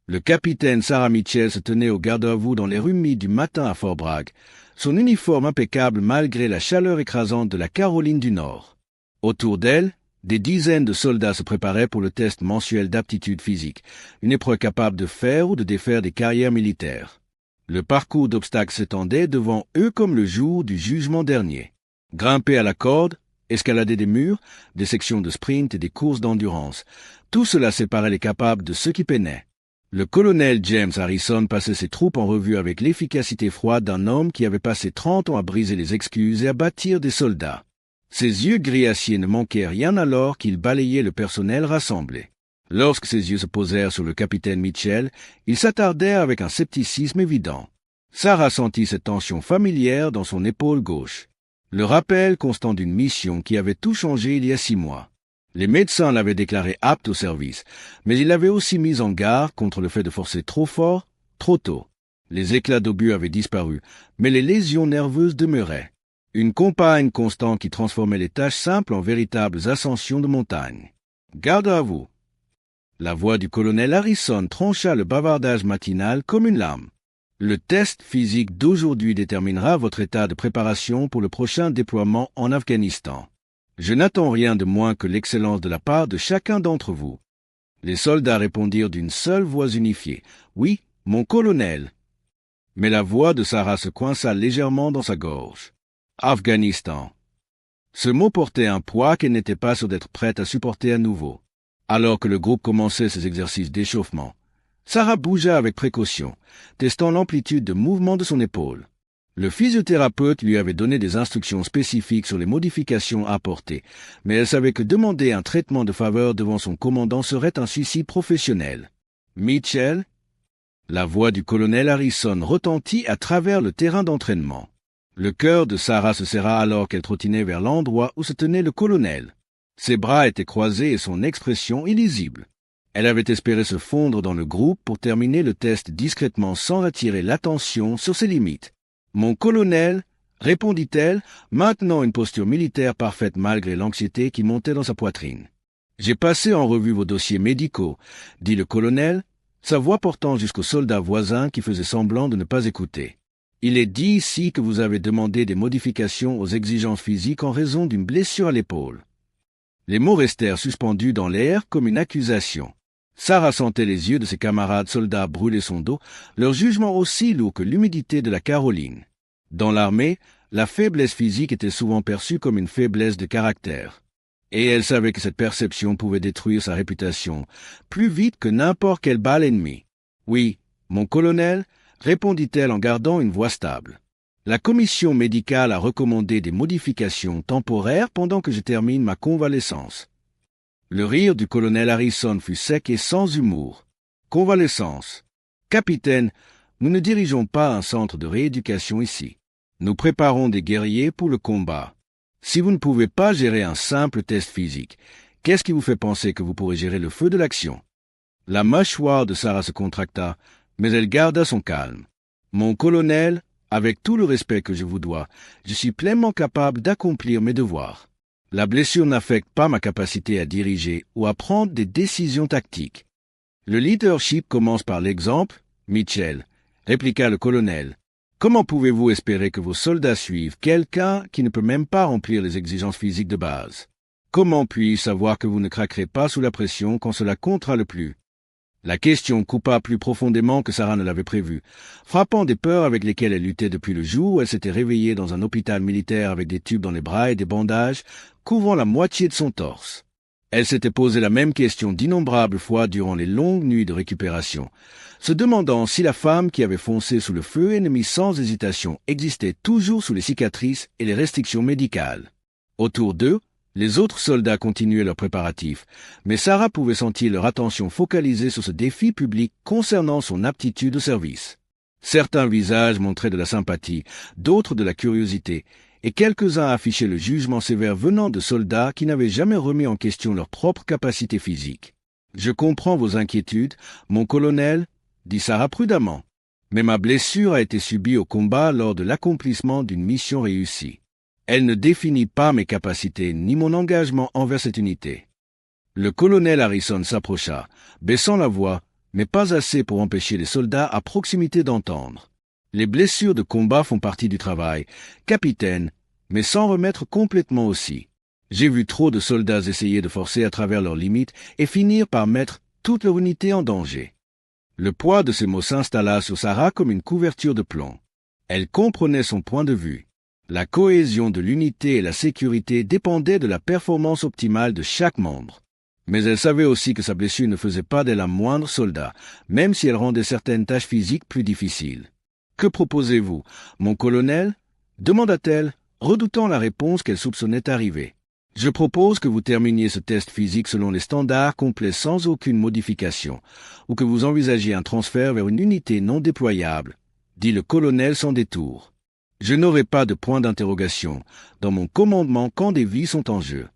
Le capitaine Sarah Mitchell se tenait au garde-à-vous dans les humides du matin à Fort Bragg, son uniforme impeccable malgré la chaleur écrasante de la Caroline du Nord. Autour d'elle, des dizaines de soldats se préparaient pour le test mensuel d'aptitude physique, une épreuve capable de faire ou de défaire des carrières militaires. Le parcours d'obstacles s'étendait devant eux comme le jour du jugement dernier. Grimper à la corde, escalader des murs, des sections de sprint et des courses d'endurance, tout cela séparait les capables de ceux qui peinaient. Le colonel James Harrison passait ses troupes en revue avec l'efficacité froide d'un homme qui avait passé 30 ans à briser les excuses et à bâtir des soldats. Ses yeux gris acier ne manquaient rien alors qu'il balayait le personnel rassemblé. Lorsque ses yeux se posèrent sur le capitaine Mitchell, il s'attardait avec un scepticisme évident. Sarah sentit cette tension familière dans son épaule gauche. Le rappel constant d'une mission qui avait tout changé il y a 6 mois. Les médecins l'avaient déclaré apte au service, mais il l'avait aussi mis en garde contre le fait de forcer trop fort, trop tôt. Les éclats d'obus avaient disparu, mais les lésions nerveuses demeuraient. Une compagne constante qui transformait les tâches simples en véritables ascensions de montagne. Garde à vous. La voix du colonel Harrison trancha le bavardage matinal comme une lame. Le test physique d'aujourd'hui déterminera votre état de préparation pour le prochain déploiement en Afghanistan. Je n'attends rien de moins que l'excellence de la part de chacun d'entre vous. Les soldats répondirent d'une seule voix unifiée. Oui, mon colonel. Mais la voix de Sarah se coinça légèrement dans sa gorge. Afghanistan. Ce mot portait un poids qu'elle n'était pas sûre d'être prête à supporter à nouveau. Alors que le groupe commençait ses exercices d'échauffement, Sarah bougea avec précaution, testant l'amplitude de mouvement de son épaule. Le physiothérapeute lui avait donné des instructions spécifiques sur les modifications à apporter, mais elle savait que demander un traitement de faveur devant son commandant serait un suicide professionnel. Mitchell? La voix du colonel Harrison retentit à travers le terrain d'entraînement. Le cœur de Sarah se serra alors qu'elle trottinait vers l'endroit où se tenait le colonel. Ses bras étaient croisés et son expression illisible. Elle avait espéré se fondre dans le groupe pour terminer le test discrètement sans attirer l'attention sur ses limites. « Mon colonel » répondit-elle, maintenant une posture militaire parfaite malgré l'anxiété qui montait dans sa poitrine. « J'ai passé en revue vos dossiers médicaux, » dit le colonel, sa voix portant jusqu'aux soldats voisins qui faisaient semblant de ne pas écouter. « Il est dit ici que vous avez demandé des modifications aux exigences physiques en raison d'une blessure à l'épaule. » Les mots restèrent suspendus dans l'air comme une accusation. Sarah sentait les yeux de ses camarades soldats brûler son dos, leur jugement aussi lourd que l'humidité de la Caroline. Dans l'armée, la faiblesse physique était souvent perçue comme une faiblesse de caractère. Et elle savait que cette perception pouvait détruire sa réputation, plus vite que n'importe quelle balle ennemie. « Oui, mon colonel » répondit-elle en gardant une voix stable. « La commission médicale a recommandé des modifications temporaires pendant que je termine ma convalescence. » Le rire du colonel Harrison fut sec et sans humour. « Convalescence. Capitaine, nous ne dirigeons pas un centre de rééducation ici. Nous préparons des guerriers pour le combat. Si vous ne pouvez pas gérer un simple test physique, qu'est-ce qui vous fait penser que vous pourrez gérer le feu de l'action ?» La mâchoire de Sarah se contracta, mais elle garda son calme. « Mon colonel, avec tout le respect que je vous dois, je suis pleinement capable d'accomplir mes devoirs. La blessure n'affecte pas ma capacité à diriger ou à prendre des décisions tactiques. Le leadership commence par l'exemple, Mitchell, répliqua le colonel. Comment pouvez-vous espérer que vos soldats suivent quelqu'un qui ne peut même pas remplir les exigences physiques de base? Comment puis-je savoir que vous ne craquerez pas sous la pression quand cela comptera le plus? La question coupa plus profondément que Sarah ne l'avait prévu, frappant des peurs avec lesquelles elle luttait depuis le jour où elle s'était réveillée dans un hôpital militaire avec des tubes dans les bras et des bandages couvrant la moitié de son torse. Elle s'était posé la même question d'innombrables fois durant les longues nuits de récupération, se demandant si la femme qui avait foncé sous le feu ennemi sans hésitation existait toujours sous les cicatrices et les restrictions médicales. Autour d'eux, les autres soldats continuaient leurs préparatifs, mais Sarah pouvait sentir leur attention focalisée sur ce défi public concernant son aptitude au service. Certains visages montraient de la sympathie, d'autres de la curiosité, et quelques-uns affichaient le jugement sévère venant de soldats qui n'avaient jamais remis en question leur propre capacité physique. « Je comprends vos inquiétudes, mon colonel, » dit Sarah prudemment, « mais ma blessure a été subie au combat lors de l'accomplissement d'une mission réussie. Elle ne définit pas mes capacités ni mon engagement envers cette unité. » Le colonel Harrison s'approcha, baissant la voix, mais pas assez pour empêcher les soldats à proximité d'entendre. Les blessures de combat font partie du travail, capitaine, mais sans remettre complètement aussi. J'ai vu trop de soldats essayer de forcer à travers leurs limites et finir par mettre toute leur unité en danger. Le poids de ces mots s'installa sur Sarah comme une couverture de plomb. Elle comprenait son point de vue. La cohésion de l'unité et la sécurité dépendaient de la performance optimale de chaque membre. Mais elle savait aussi que sa blessure ne faisait pas d'elle un moindre soldat, même si elle rendait certaines tâches physiques plus difficiles. « Que proposez-vous, mon colonel » demanda-t-elle, redoutant la réponse qu'elle soupçonnait arriver. « Je propose que vous terminiez ce test physique selon les standards complets sans aucune modification, ou que vous envisagiez un transfert vers une unité non déployable, » dit le colonel sans détour. « Je n'aurai pas de point d'interrogation dans mon commandement quand des vies sont en jeu. »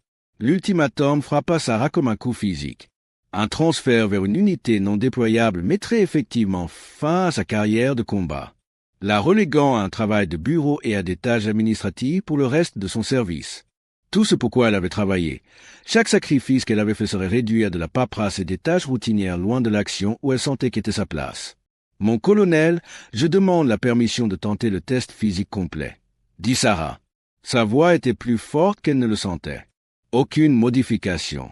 L'ultimatum frappa Sarah comme un coup physique. Un transfert vers une unité non déployable mettrait effectivement fin à sa carrière de combat, la reléguant à un travail de bureau et à des tâches administratives pour le reste de son service. Tout ce pourquoi elle avait travaillé. Chaque sacrifice qu'elle avait fait serait réduit à de la paperasse et des tâches routinières loin de l'action où elle sentait qu'était sa place. « Mon colonel, je demande la permission de tenter le test physique complet, » dit Sarah. Sa voix était plus forte qu'elle ne le sentait. Aucune modification.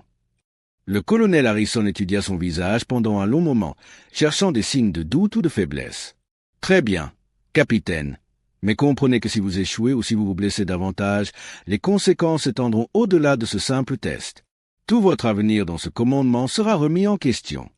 Le colonel Harrison étudia son visage pendant un long moment, cherchant des signes de doute ou de faiblesse. « Très bien, capitaine. Mais comprenez que si vous échouez ou si vous vous blessez davantage, les conséquences s'étendront au-delà de ce simple test. Tout votre avenir dans ce commandement sera remis en question. »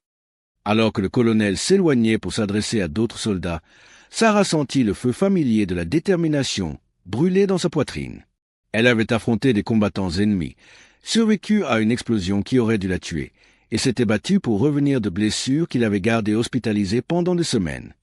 Alors que le colonel s'éloignait pour s'adresser à d'autres soldats, Sarah sentit le feu familier de la détermination brûler dans sa poitrine. Elle avait affronté des combattants ennemis, survécu à une explosion qui aurait dû la tuer, et s'était battue pour revenir de blessures qu'il avait gardées hospitalisées pendant des semaines.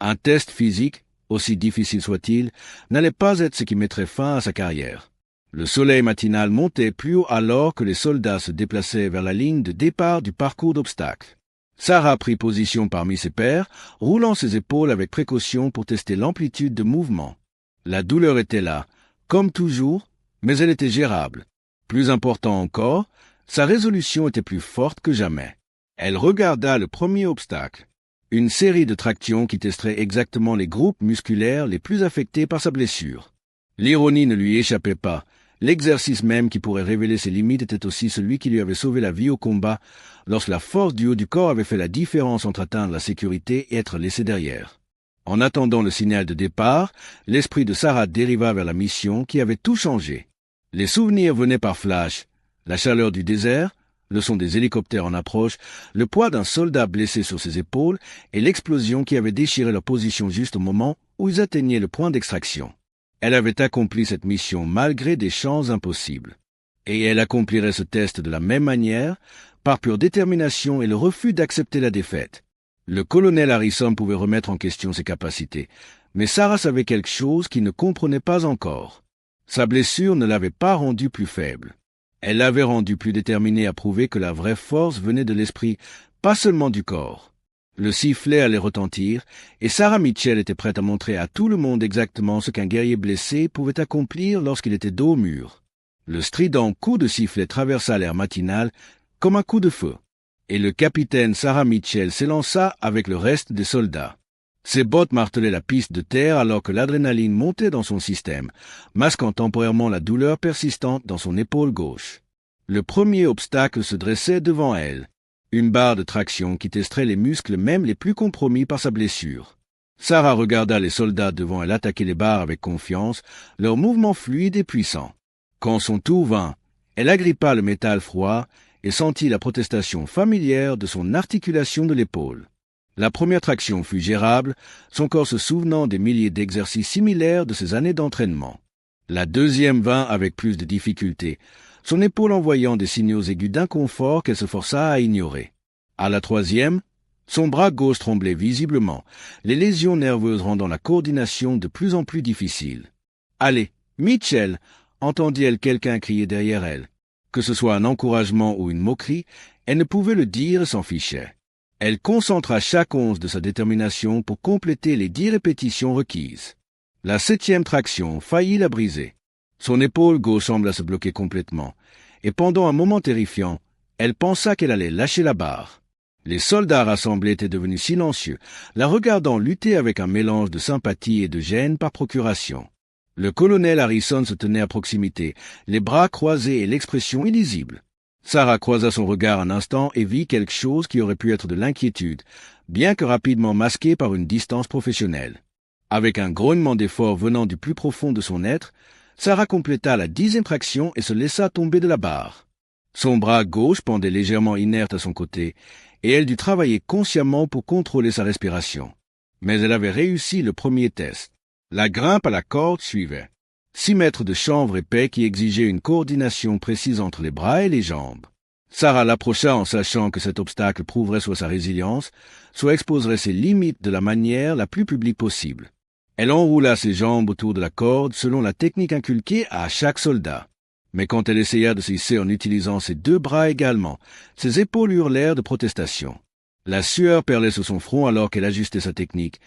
Un test physique, aussi difficile soit-il, n'allait pas être ce qui mettrait fin à sa carrière. Le soleil matinal montait plus haut alors que les soldats se déplaçaient vers la ligne de départ du parcours d'obstacles. Sarah prit position parmi ses pairs, roulant ses épaules avec précaution pour tester l'amplitude de mouvement. La douleur était là, comme toujours, mais elle était gérable. Plus important encore, sa résolution était plus forte que jamais. Elle regarda le premier obstacle, une série de tractions qui testeraient exactement les groupes musculaires les plus affectés par sa blessure. L'ironie ne lui échappait pas. L'exercice même qui pourrait révéler ses limites était aussi celui qui lui avait sauvé la vie au combat, lorsque la force du haut du corps avait fait la différence entre atteindre la sécurité et être laissé derrière. En attendant le signal de départ, l'esprit de Sarah dériva vers la mission qui avait tout changé. Les souvenirs venaient par flash, la chaleur du désert, le son des hélicoptères en approche, le poids d'un soldat blessé sur ses épaules et l'explosion qui avait déchiré leur position juste au moment où ils atteignaient le point d'extraction. Elle avait accompli cette mission malgré des chances impossibles. Et elle accomplirait ce test de la même manière, par pure détermination et le refus d'accepter la défaite. Le colonel Harrison pouvait remettre en question ses capacités, mais Sarah savait quelque chose qu'il ne comprenait pas encore. Sa blessure ne l'avait pas rendue plus faible. Elle l'avait rendue plus déterminée à prouver que la vraie force venait de l'esprit, pas seulement du corps. Le sifflet allait retentir, et Sarah Mitchell était prête à montrer à tout le monde exactement ce qu'un guerrier blessé pouvait accomplir lorsqu'il était dos au mur. Le strident coup de sifflet traversa l'air matinal comme un coup de feu, et le capitaine Sarah Mitchell s'élança avec le reste des soldats. Ses bottes martelaient la piste de terre alors que l'adrénaline montait dans son système, masquant temporairement la douleur persistante dans son épaule gauche. Le premier obstacle se dressait devant elle, une barre de traction qui testerait les muscles même les plus compromis par sa blessure. Sarah regarda les soldats devant elle attaquer les barres avec confiance, leur mouvement fluide et puissant. Quand son tour vint, elle agrippa le métal froid et sentit la protestation familière de son articulation de l'épaule. La première traction fut gérable, son corps se souvenant des milliers d'exercices similaires de ses années d'entraînement. La deuxième vint avec plus de difficulté, son épaule envoyant des signaux aigus d'inconfort qu'elle se força à ignorer. À la troisième, son bras gauche tremblait visiblement, les lésions nerveuses rendant la coordination de plus en plus difficile. « Allez, Mitchell !» entendit-elle quelqu'un crier derrière elle. Que ce soit un encouragement ou une moquerie, elle ne pouvait le dire et s'en fichait. Elle concentra chaque once de sa détermination pour compléter les 10 répétitions requises. La 7e traction faillit la briser. Son épaule gauche sembla se bloquer complètement, et pendant un moment terrifiant, elle pensa qu'elle allait lâcher la barre. Les soldats rassemblés étaient devenus silencieux, la regardant lutter avec un mélange de sympathie et de gêne par procuration. Le colonel Harrison se tenait à proximité, les bras croisés et l'expression illisible. Sarah croisa son regard un instant et vit quelque chose qui aurait pu être de l'inquiétude, bien que rapidement masqué par une distance professionnelle. Avec un grognement d'effort venant du plus profond de son être, Sarah compléta la 10e traction et se laissa tomber de la barre. Son bras gauche pendait légèrement inerte à son côté, et elle dut travailler consciemment pour contrôler sa respiration. Mais elle avait réussi le premier test. La grimpe à la corde suivait. 6 mètres de chanvre épais qui exigeait une coordination précise entre les bras et les jambes. Sarah l'approcha en sachant que cet obstacle prouverait soit sa résilience, soit exposerait ses limites de la manière la plus publique possible. Elle enroula ses jambes autour de la corde selon la technique inculquée à chaque soldat. Mais quand elle essaya de s'hisser en utilisant ses 2 bras également, ses épaules hurlèrent de protestation. La sueur perlait sur son front alors qu'elle ajustait sa technique,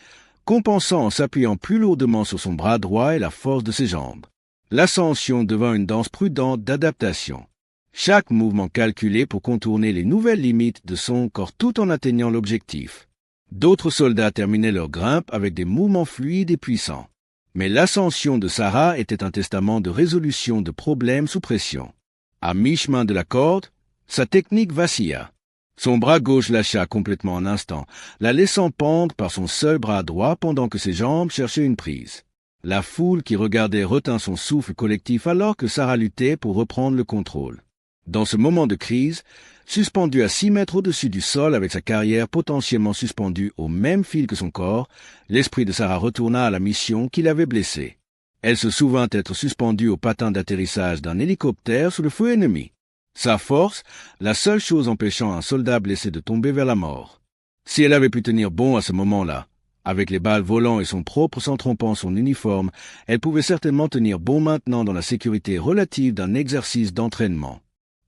compensant en s'appuyant plus lourdement sur son bras droit et la force de ses jambes. L'ascension devint une danse prudente d'adaptation. Chaque mouvement calculé pour contourner les nouvelles limites de son corps tout en atteignant l'objectif. D'autres soldats terminaient leur grimpe avec des mouvements fluides et puissants. Mais l'ascension de Sarah était un testament de résolution de problèmes sous pression. À mi-chemin de la corde, sa technique vacilla. Son bras gauche lâcha complètement un instant, la laissant pendre par son seul bras droit pendant que ses jambes cherchaient une prise. La foule qui regardait retint son souffle collectif alors que Sarah luttait pour reprendre le contrôle. Dans ce moment de crise, suspendue à 6 mètres au-dessus du sol avec sa carrière potentiellement suspendue au même fil que son corps, l'esprit de Sarah retourna à la mission qui l'avait blessée. Elle se souvint être suspendue au patin d'atterrissage d'un hélicoptère sous le feu ennemi. Sa force, la seule chose empêchant un soldat blessé de tomber vers la mort. Si elle avait pu tenir bon à ce moment-là, avec les balles volant et son propre sang trompant son uniforme, elle pouvait certainement tenir bon maintenant dans la sécurité relative d'un exercice d'entraînement.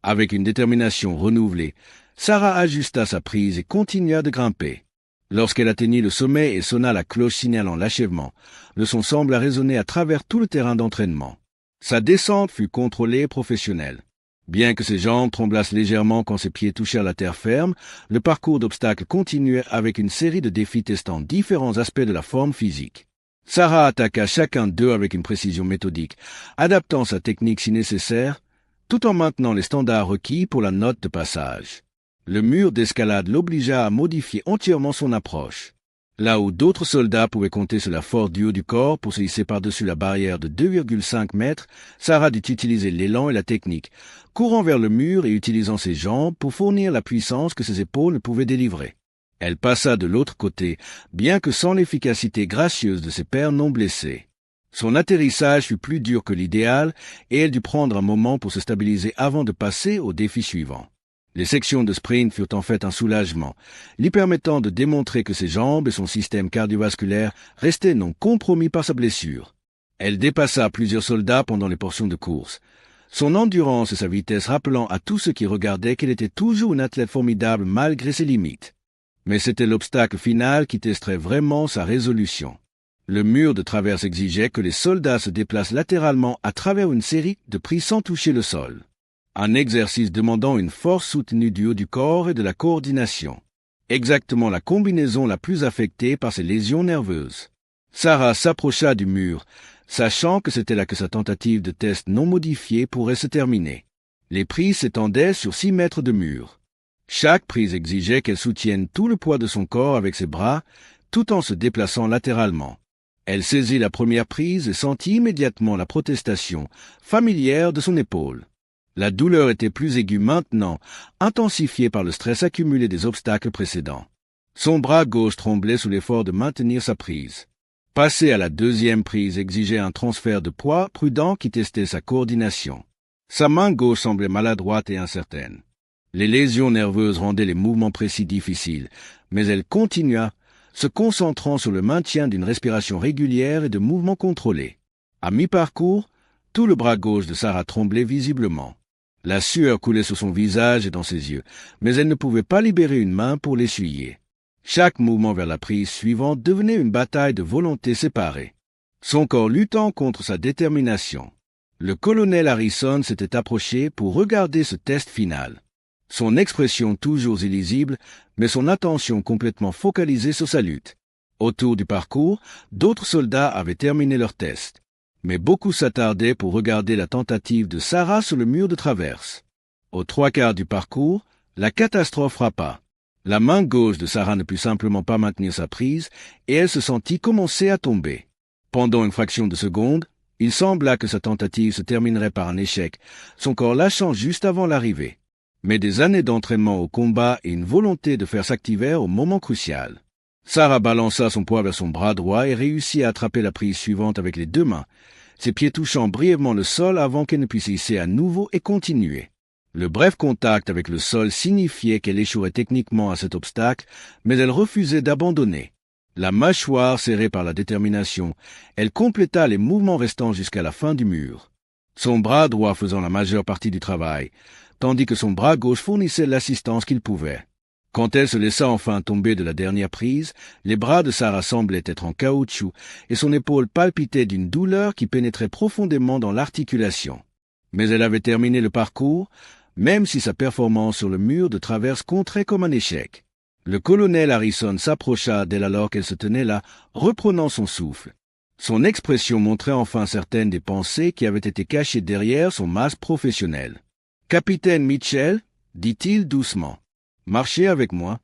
Avec une détermination renouvelée, Sarah ajusta sa prise et continua de grimper. Lorsqu'elle atteignit le sommet et sonna la cloche signalant l'achèvement, le son sembla résonner à travers tout le terrain d'entraînement. Sa descente fut contrôlée et professionnelle. Bien que ses jambes tremblassent légèrement quand ses pieds touchèrent la terre ferme, le parcours d'obstacles continuait avec une série de défis testant différents aspects de la forme physique. Sarah attaqua chacun d'eux avec une précision méthodique, adaptant sa technique si nécessaire, tout en maintenant les standards requis pour la note de passage. Le mur d'escalade l'obligea à modifier entièrement son approche. Là où d'autres soldats pouvaient compter sur la force du haut du corps pour se hisser par-dessus la barrière de 2,5 mètres, Sarah dut utiliser l'élan et la technique, courant vers le mur et utilisant ses jambes pour fournir la puissance que ses épaules ne pouvaient délivrer. Elle passa de l'autre côté, bien que sans l'efficacité gracieuse de ses pairs non blessés. Son atterrissage fut plus dur que l'idéal et elle dut prendre un moment pour se stabiliser avant de passer au défi suivant. Les sections de sprint furent en fait un soulagement, lui permettant de démontrer que ses jambes et son système cardiovasculaire restaient non compromis par sa blessure. Elle dépassa plusieurs soldats pendant les portions de course, son endurance et sa vitesse rappelant à tous ceux qui regardaient qu'elle était toujours une athlète formidable malgré ses limites. Mais c'était l'obstacle final qui testerait vraiment sa résolution. Le mur de traverse exigeait que les soldats se déplacent latéralement à travers une série de prises sans toucher le sol. Un exercice demandant une force soutenue du haut du corps et de la coordination. Exactement la combinaison la plus affectée par ses lésions nerveuses. Sarah s'approcha du mur, sachant que c'était là que sa tentative de test non modifiée pourrait se terminer. Les prises s'étendaient sur 6 mètres de mur. Chaque prise exigeait qu'elle soutienne tout le poids de son corps avec ses bras, tout en se déplaçant latéralement. Elle saisit la première prise et sentit immédiatement la protestation, familière de son épaule. La douleur était plus aiguë maintenant, intensifiée par le stress accumulé des obstacles précédents. Son bras gauche tremblait sous l'effort de maintenir sa prise. Passer à la deuxième prise exigeait un transfert de poids prudent qui testait sa coordination. Sa main gauche semblait maladroite et incertaine. Les lésions nerveuses rendaient les mouvements précis difficiles, mais elle continua, se concentrant sur le maintien d'une respiration régulière et de mouvements contrôlés. À mi-parcours, tout le bras gauche de Sarah tremblait visiblement. La sueur coulait sur son visage et dans ses yeux, mais elle ne pouvait pas libérer une main pour l'essuyer. Chaque mouvement vers la prise suivante devenait une bataille de volontés séparées. Son corps luttant contre sa détermination. Le colonel Harrison s'était approché pour regarder ce test final. son expression toujours illisible, mais son attention complètement focalisée sur sa lutte. Autour du parcours, d'autres soldats avaient terminé leur test, mais beaucoup s'attardaient pour regarder la tentative de Sarah sur le mur de traverse. Aux 3/4 du parcours, la catastrophe frappa. La main gauche de Sarah ne put simplement pas maintenir sa prise, et elle se sentit commencer à tomber. Pendant une fraction de seconde, il sembla que sa tentative se terminerait par un échec, son corps lâchant juste avant l'arrivée. Mais des années d'entraînement au combat et une volonté de faire s'activèrent au moment crucial. Sarah balança son poids vers son bras droit et réussit à attraper la prise suivante avec les 2 mains, ses pieds touchant brièvement le sol avant qu'elle ne puisse hisser à nouveau et continuer. Le bref contact avec le sol signifiait qu'elle échouerait techniquement à cet obstacle, mais elle refusait d'abandonner. La mâchoire serrée par la détermination, elle compléta les mouvements restants jusqu'à la fin du mur. Son bras droit faisant la majeure partie du travail, tandis que son bras gauche fournissait l'assistance qu'il pouvait. Quand elle se laissa enfin tomber de la dernière prise, les bras de Sarah semblaient être en caoutchouc et son épaule palpitait d'une douleur qui pénétrait profondément dans l'articulation. Mais elle avait terminé le parcours, même si sa performance sur le mur de traverse compterait comme un échec. Le colonel Harrison s'approcha d'elle alors qu'elle se tenait là, reprenant son souffle. Son expression montrait enfin certaines des pensées qui avaient été cachées derrière son masque professionnel. « Capitaine Mitchell, dit-il doucement, marchez avec moi. »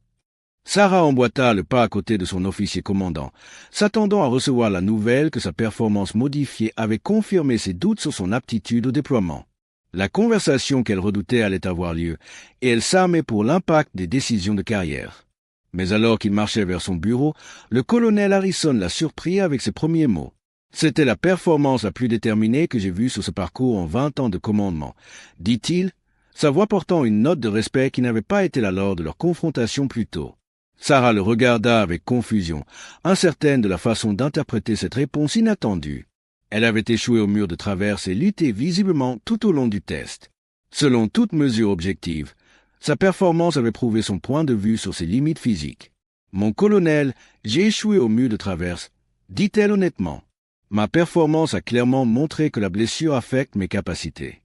Sarah emboîta le pas à côté de son officier commandant, s'attendant à recevoir la nouvelle que sa performance modifiée avait confirmé ses doutes sur son aptitude au déploiement. La conversation qu'elle redoutait allait avoir lieu, et elle s'armait pour l'impact des décisions de carrière. Mais alors qu'il marchait vers son bureau, le colonel Harrison la surprit avec ses premiers mots. « C'était la performance la plus déterminée que j'ai vue sur ce parcours en 20 ans de commandement, » dit-il, sa voix portant une note de respect qui n'avait pas été là lors de leur confrontation plus tôt. Sarah le regarda avec confusion, incertaine de la façon d'interpréter cette réponse inattendue. Elle avait échoué au mur de traverse et lutté visiblement tout au long du test. Selon toute mesure objective, sa performance avait prouvé son point de vue sur ses limites physiques. « Mon colonel, j'ai échoué au mur de traverse, » dit-elle honnêtement. « Ma performance a clairement montré que la blessure affecte mes capacités. »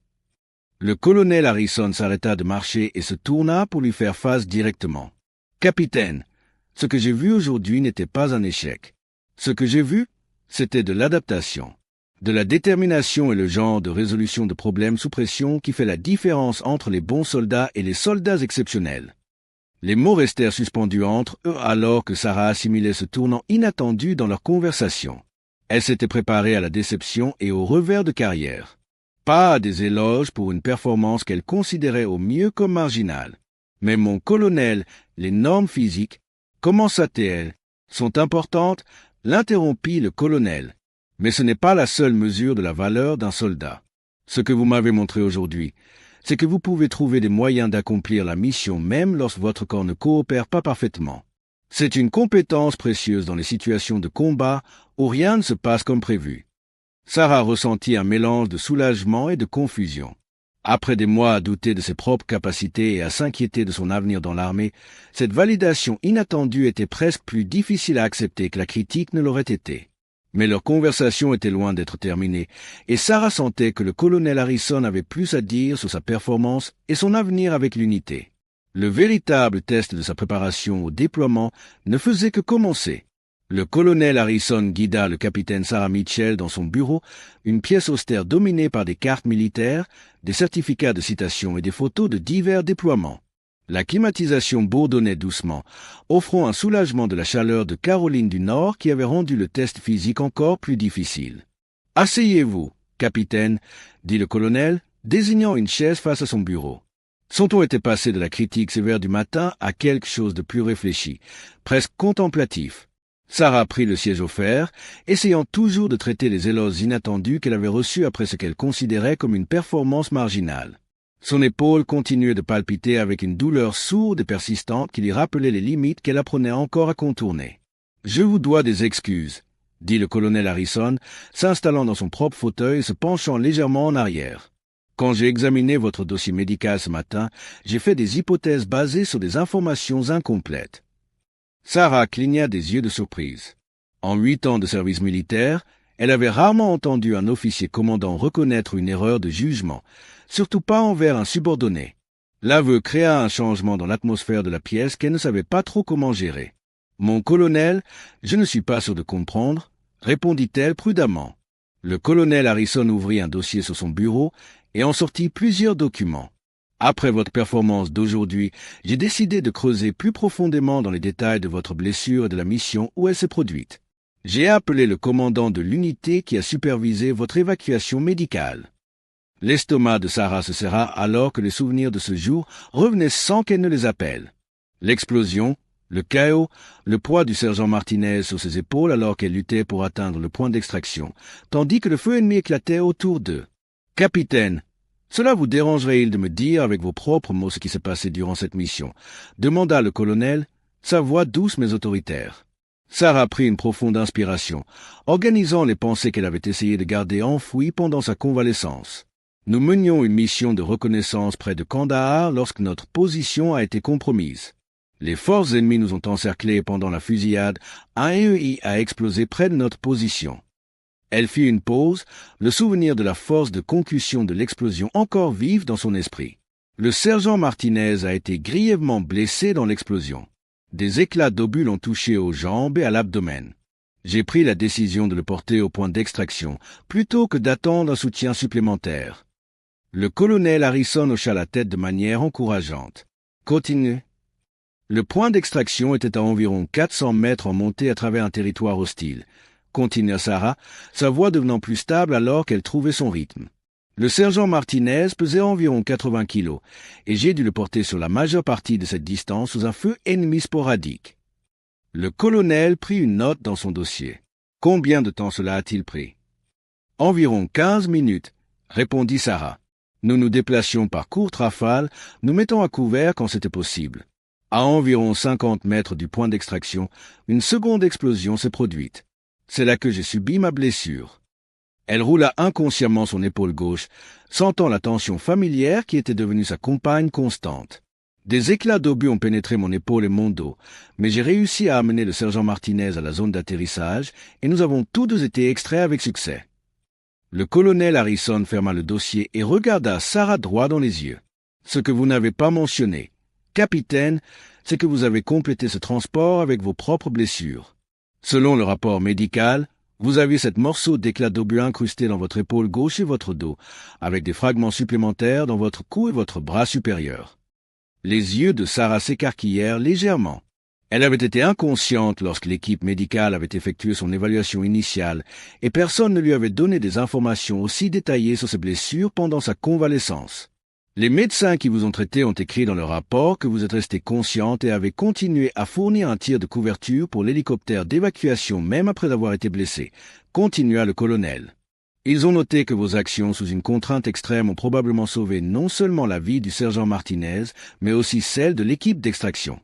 Le colonel Harrison s'arrêta de marcher et se tourna pour lui faire face directement. « Capitaine, ce que j'ai vu aujourd'hui n'était pas un échec. Ce que j'ai vu, c'était de l'adaptation, de la détermination et le genre de résolution de problèmes sous pression qui fait la différence entre les bons soldats et les soldats exceptionnels. » Les mots restèrent suspendus entre eux alors que Sarah assimilait ce tournant inattendu dans leur conversation. Elle s'était préparée à la déception et au revers de carrière. Pas à des éloges pour une performance qu'elle considérait au mieux comme marginale. « Mais mon colonel, les normes physiques, commença-t-elle, sont importantes ?» l'interrompit le colonel. « Mais ce n'est pas la seule mesure de la valeur d'un soldat. Ce que vous m'avez montré aujourd'hui, c'est que vous pouvez trouver des moyens d'accomplir la mission même lorsque votre corps ne coopère pas parfaitement. C'est une compétence précieuse dans les situations de combat où rien ne se passe comme prévu. » Sarah ressentit un mélange de soulagement et de confusion. Après des mois à douter de ses propres capacités et à s'inquiéter de son avenir dans l'armée, cette validation inattendue était presque plus difficile à accepter que la critique ne l'aurait été. Mais leur conversation était loin d'être terminée, et Sarah sentait que le colonel Harrison avait plus à dire sur sa performance et son avenir avec l'unité. Le véritable test de sa préparation au déploiement ne faisait que commencer. Le colonel Harrison guida le capitaine Sarah Mitchell dans son bureau, une pièce austère dominée par des cartes militaires, des certificats de citation et des photos de divers déploiements. La climatisation bourdonnait doucement, offrant un soulagement de la chaleur de Caroline du Nord qui avait rendu le test physique encore plus difficile. « Asseyez-vous, capitaine, » dit le colonel, désignant une chaise face à son bureau. Son ton était passé de la critique sévère du matin à quelque chose de plus réfléchi, presque contemplatif. Sarah prit le siège offert, essayant toujours de traiter les éloges inattendus qu'elle avait reçus après ce qu'elle considérait comme une performance marginale. Son épaule continuait de palpiter avec une douleur sourde et persistante qui lui rappelait les limites qu'elle apprenait encore à contourner. « Je vous dois des excuses, » dit le colonel Harrison, s'installant dans son propre fauteuil et se penchant légèrement en arrière. « Quand j'ai examiné votre dossier médical ce matin, j'ai fait des hypothèses basées sur des informations incomplètes. » Sarah cligna des yeux de surprise. En 8 ans de service militaire, elle avait rarement entendu un officier commandant reconnaître une erreur de jugement, surtout pas envers un subordonné. L'aveu créa un changement dans l'atmosphère de la pièce qu'elle ne savait pas trop comment gérer. « Mon colonel, je ne suis pas sûr de comprendre, » répondit-elle prudemment. Le colonel Harrison ouvrit un dossier sur son bureau et en sortit plusieurs documents. « Après votre performance d'aujourd'hui, j'ai décidé de creuser plus profondément dans les détails de votre blessure et de la mission où elle s'est produite. J'ai appelé le commandant de l'unité qui a supervisé votre évacuation médicale. » L'estomac de Sarah se serra alors que les souvenirs de ce jour revenaient sans qu'elle ne les appelle. L'explosion, le chaos, le poids du sergent Martinez sur ses épaules alors qu'elle luttait pour atteindre le point d'extraction, tandis que le feu ennemi éclatait autour d'eux. « Capitaine, cela vous dérangerait-il de me dire avec vos propres mots ce qui s'est passé durant cette mission ?» demanda le colonel, sa voix douce mais autoritaire. Sarah prit une profonde inspiration, organisant les pensées qu'elle avait essayé de garder enfouies pendant sa convalescence. Nous menions une mission de reconnaissance près de Kandahar lorsque notre position a été compromise. Les forces ennemies nous ont encerclés pendant la fusillade. Un EEI a explosé près de notre position. Elle fit une pause, le souvenir de la force de concussion de l'explosion encore vive dans son esprit. Le sergent Martinez a été grièvement blessé dans l'explosion. Des éclats d'obus l'ont touché aux jambes et à l'abdomen. J'ai pris la décision de le porter au point d'extraction, plutôt que d'attendre un soutien supplémentaire. Le colonel Harrison hocha la tête de manière encourageante. « Continue. » Le point d'extraction était à environ 400 mètres en montée à travers un territoire hostile. Continua Sarah, sa voix devenant plus stable alors qu'elle trouvait son rythme. Le sergent Martinez pesait environ 80 kilos, et j'ai dû le porter sur la majeure partie de cette distance sous un feu ennemi sporadique. Le colonel prit une note dans son dossier. Combien de temps cela a-t-il pris? Environ 15 minutes, répondit Sarah. Nous nous déplacions par courtes rafales, nous mettant à couvert quand c'était possible. À environ 50 mètres du point d'extraction, une seconde explosion s'est produite. C'est là que j'ai subi ma blessure. Elle roula inconsciemment son épaule gauche, sentant la tension familière qui était devenue sa compagne constante. Des éclats d'obus ont pénétré mon épaule et mon dos, mais j'ai réussi à amener le sergent Martinez à la zone d'atterrissage et nous avons tous deux été extraits avec succès. Le colonel Harrison ferma le dossier et regarda Sarah droit dans les yeux. Ce que vous n'avez pas mentionné, capitaine, c'est que vous avez complété ce transport avec vos propres blessures. Selon le rapport médical, vous aviez cet morceau d'éclat d'obus incrusté dans votre épaule gauche et votre dos, avec des fragments supplémentaires dans votre cou et votre bras supérieur. Les yeux de Sarah s'écarquillèrent légèrement. Elle avait été inconsciente lorsque l'équipe médicale avait effectué son évaluation initiale et personne ne lui avait donné des informations aussi détaillées sur ses blessures pendant sa convalescence. Les médecins qui vous ont traité ont écrit dans leur rapport que vous êtes restée consciente et avez continué à fournir un tir de couverture pour l'hélicoptère d'évacuation même après avoir été blessé, continua le colonel. Ils ont noté que vos actions sous une contrainte extrême ont probablement sauvé non seulement la vie du sergent Martinez, mais aussi celle de l'équipe d'extraction.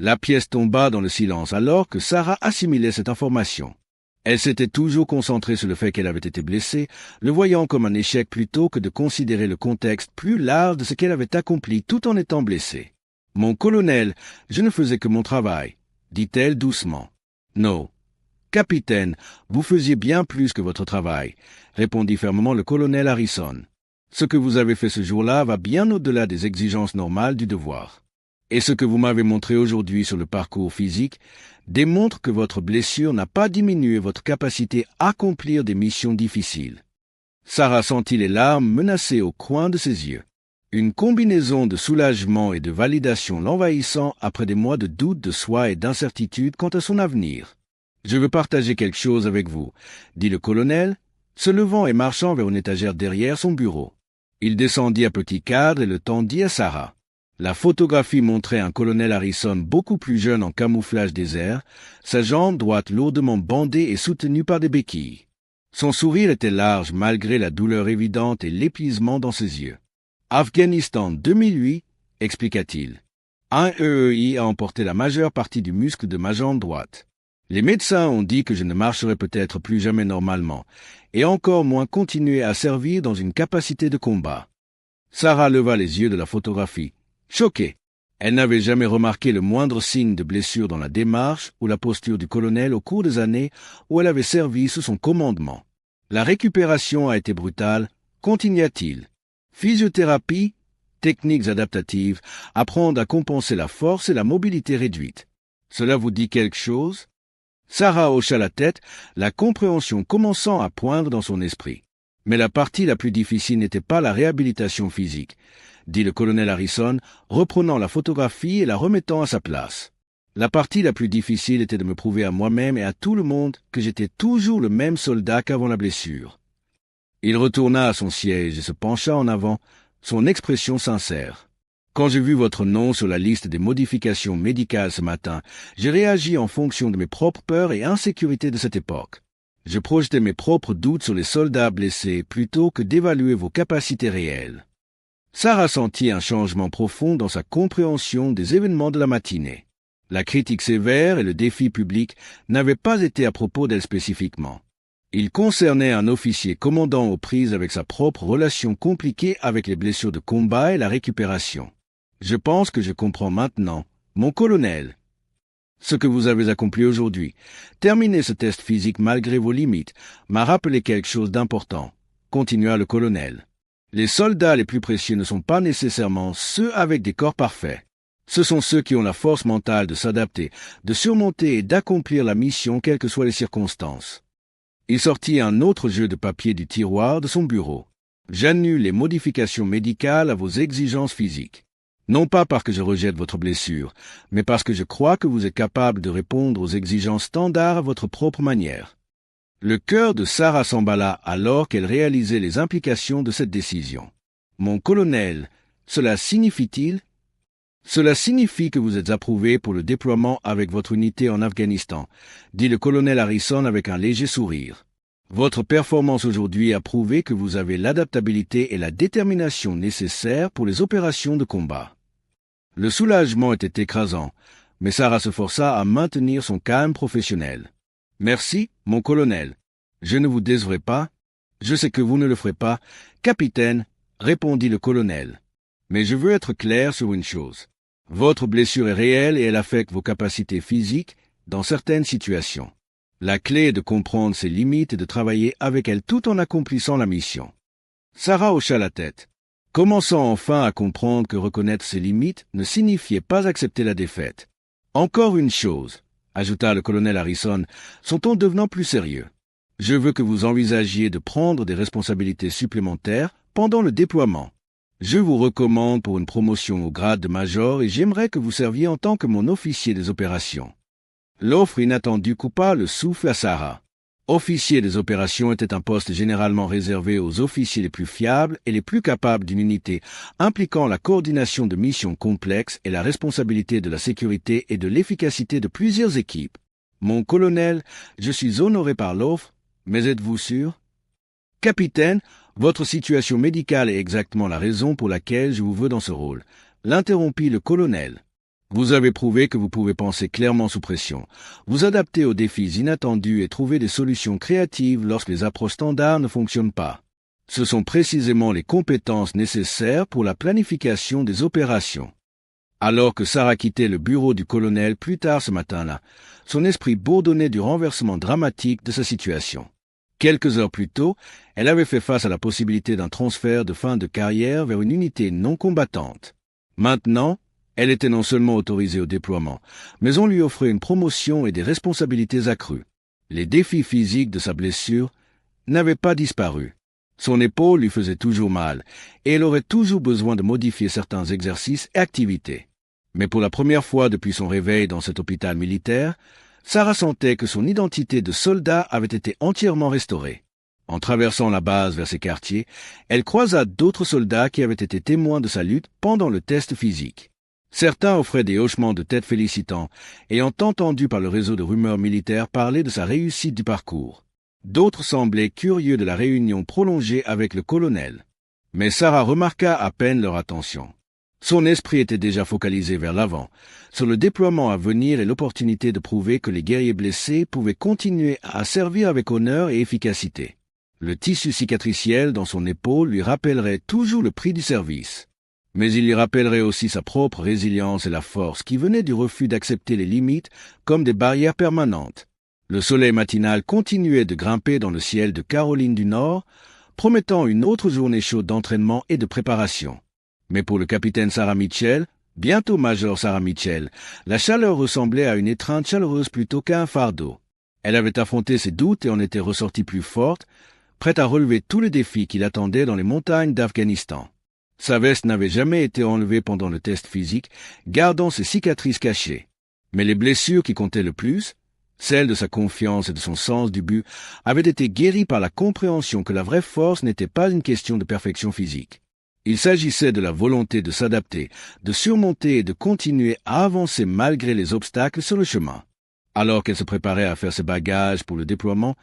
La pièce tomba dans le silence alors que Sarah assimilait cette information. Elle s'était toujours concentrée sur le fait qu'elle avait été blessée, le voyant comme un échec plutôt que de considérer le contexte plus large de ce qu'elle avait accompli tout en étant blessée. « Mon colonel, je ne faisais que mon travail, » dit-elle doucement. « Non. Capitaine, vous faisiez bien plus que votre travail, » répondit fermement le colonel Harrison. « Ce que vous avez fait ce jour-là va bien au-delà des exigences normales du devoir. Et ce que vous m'avez montré aujourd'hui sur le parcours physique démontre que votre blessure n'a pas diminué votre capacité à accomplir des missions difficiles. » Sarah sentit les larmes menacer au coin de ses yeux. Une combinaison de soulagement et de validation l'envahissant après des mois de doute de soi et d'incertitude quant à son avenir. « Je veux partager quelque chose avec vous, » dit le colonel, se levant et marchant vers une étagère derrière son bureau. Il descendit un petit cadre et le tendit à Sarah. La photographie montrait un colonel Harrison beaucoup plus jeune en camouflage désert, sa jambe droite lourdement bandée et soutenue par des béquilles. Son sourire était large malgré la douleur évidente et l'épuisement dans ses yeux. « Afghanistan 2008, » expliqua-t-il. « Un EEI a emporté la majeure partie du muscle de ma jambe droite. Les médecins ont dit que je ne marcherai peut-être plus jamais normalement, et encore moins continuer à servir dans une capacité de combat. » Sarah leva les yeux de la photographie. Choquée, elle n'avait jamais remarqué le moindre signe de blessure dans la démarche ou la posture du colonel au cours des années où elle avait servi sous son commandement. La récupération a été brutale, continua-t-il. Physiothérapie, techniques adaptatives, apprendre à compenser la force et la mobilité réduite. Cela vous dit quelque chose? Sarah hocha la tête, la compréhension commençant à poindre dans son esprit. Mais la partie la plus difficile n'était pas la réhabilitation physique, dit le colonel Harrison, reprenant la photographie et la remettant à sa place. La partie la plus difficile était de me prouver à moi-même et à tout le monde que j'étais toujours le même soldat qu'avant la blessure. Il retourna à son siège et se pencha en avant, son expression sincère. Quand j'ai vu votre nom sur la liste des modifications médicales ce matin, j'ai réagi en fonction de mes propres peurs et insécurités de cette époque. Je projetais mes propres doutes sur les soldats blessés plutôt que d'évaluer vos capacités réelles. Sarah sentit un changement profond dans sa compréhension des événements de la matinée. La critique sévère et le défi public n'avaient pas été à propos d'elle spécifiquement. Il concernait un officier commandant aux prises avec sa propre relation compliquée avec les blessures de combat et la récupération. Je pense que je comprends maintenant, mon colonel, ce que vous avez accompli aujourd'hui. Terminer ce test physique malgré vos limites m'a rappelé quelque chose d'important, continua le colonel. Les soldats les plus précieux ne sont pas nécessairement ceux avec des corps parfaits. Ce sont ceux qui ont la force mentale de s'adapter, de surmonter et d'accomplir la mission quelles que soient les circonstances. Il sortit un autre jeu de papier du tiroir de son bureau. J'annule les modifications médicales à vos exigences physiques. Non pas parce que je rejette votre blessure, mais parce que je crois que vous êtes capable de répondre aux exigences standards à votre propre manière. Le cœur de Sarah s'emballa alors qu'elle réalisait les implications de cette décision. Mon colonel, cela signifie-t-il? Cela signifie que vous êtes approuvé pour le déploiement avec votre unité en Afghanistan, dit le colonel Harrison avec un léger sourire. Votre performance aujourd'hui a prouvé que vous avez l'adaptabilité et la détermination nécessaires pour les opérations de combat. Le soulagement était écrasant, mais Sarah se força à maintenir son calme professionnel. Merci, mon colonel. Je ne vous décevrai pas. Je sais que vous ne le ferez pas, capitaine, répondit le colonel. Mais je veux être clair sur une chose. Votre blessure est réelle et elle affecte vos capacités physiques dans certaines situations. La clé est de comprendre ses limites et de travailler avec elles tout en accomplissant la mission. Sarah hocha la tête, commençant enfin à comprendre que reconnaître ses limites ne signifiait pas accepter la défaite. Encore une chose, ajouta le colonel Harrison, son ton devenant plus sérieux. Je veux que vous envisagiez de prendre des responsabilités supplémentaires pendant le déploiement. Je vous recommande pour une promotion au grade de major et j'aimerais que vous serviez en tant que mon officier des opérations. L'offre inattendue coupa le souffle à Sarah. Officier des opérations était un poste généralement réservé aux officiers les plus fiables et les plus capables d'une unité, impliquant la coordination de missions complexes et la responsabilité de la sécurité et de l'efficacité de plusieurs équipes. Mon colonel, je suis honoré par l'offre, mais êtes-vous sûr? Capitaine, votre situation médicale est exactement la raison pour laquelle je vous veux dans ce rôle, l'interrompit le colonel. Vous avez prouvé que vous pouvez penser clairement sous pression, vous adapter aux défis inattendus et trouver des solutions créatives lorsque les approches standards ne fonctionnent pas. Ce sont précisément les compétences nécessaires pour la planification des opérations. Alors que Sarah quittait le bureau du colonel plus tard ce matin-là, son esprit bourdonnait du renversement dramatique de sa situation. Quelques heures plus tôt, elle avait fait face à la possibilité d'un transfert de fin de carrière vers une unité non combattante. Maintenant, elle était non seulement autorisée au déploiement, mais on lui offrait une promotion et des responsabilités accrues. Les défis physiques de sa blessure n'avaient pas disparu. Son épaule lui faisait toujours mal, et elle aurait toujours besoin de modifier certains exercices et activités. Mais pour la première fois depuis son réveil dans cet hôpital militaire, Sarah sentait que son identité de soldat avait été entièrement restaurée. En traversant la base vers ses quartiers, elle croisa d'autres soldats qui avaient été témoins de sa lutte pendant le test physique. Certains offraient des hochements de tête félicitants, ayant entendu par le réseau de rumeurs militaires parler de sa réussite du parcours. D'autres semblaient curieux de la réunion prolongée avec le colonel. Mais Sarah remarqua à peine leur attention. Son esprit était déjà focalisé vers l'avant, sur le déploiement à venir et l'opportunité de prouver que les guerriers blessés pouvaient continuer à servir avec honneur et efficacité. Le tissu cicatriciel dans son épaule lui rappellerait toujours le prix du service. Mais il lui rappellerait aussi sa propre résilience et la force qui venait du refus d'accepter les limites comme des barrières permanentes. Le soleil matinal continuait de grimper dans le ciel de Caroline du Nord, promettant une autre journée chaude d'entraînement et de préparation. Mais pour le capitaine Sarah Mitchell, bientôt Major Sarah Mitchell, la chaleur ressemblait à une étreinte chaleureuse plutôt qu'à un fardeau. Elle avait affronté ses doutes et en était ressortie plus forte, prête à relever tous les défis qui l'attendaient dans les montagnes d'Afghanistan. Sa veste n'avait jamais été enlevée pendant le test physique, gardant ses cicatrices cachées. Mais les blessures qui comptaient le plus, celles de sa confiance et de son sens du but, avaient été guéries par la compréhension que la vraie force n'était pas une question de perfection physique. Il s'agissait de la volonté de s'adapter, de surmonter et de continuer à avancer malgré les obstacles sur le chemin. Alors qu'elle se préparait à faire ses bagages pour le déploiement,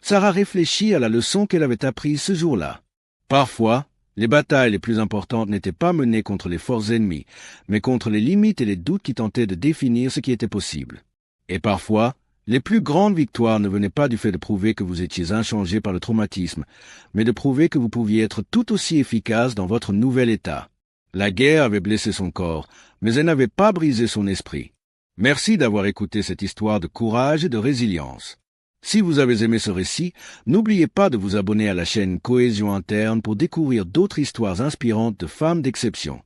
Sarah réfléchit à la leçon qu'elle avait apprise ce jour-là. Parfois, les batailles les plus importantes n'étaient pas menées contre les forces ennemies, mais contre les limites et les doutes qui tentaient de définir ce qui était possible. Et parfois, les plus grandes victoires ne venaient pas du fait de prouver que vous étiez inchangé par le traumatisme, mais de prouver que vous pouviez être tout aussi efficace dans votre nouvel état. La guerre avait blessé son corps, mais elle n'avait pas brisé son esprit. Merci d'avoir écouté cette histoire de courage et de résilience. Si vous avez aimé ce récit, n'oubliez pas de vous abonner à la chaîne Cohésion Interne pour découvrir d'autres histoires inspirantes de femmes d'exception.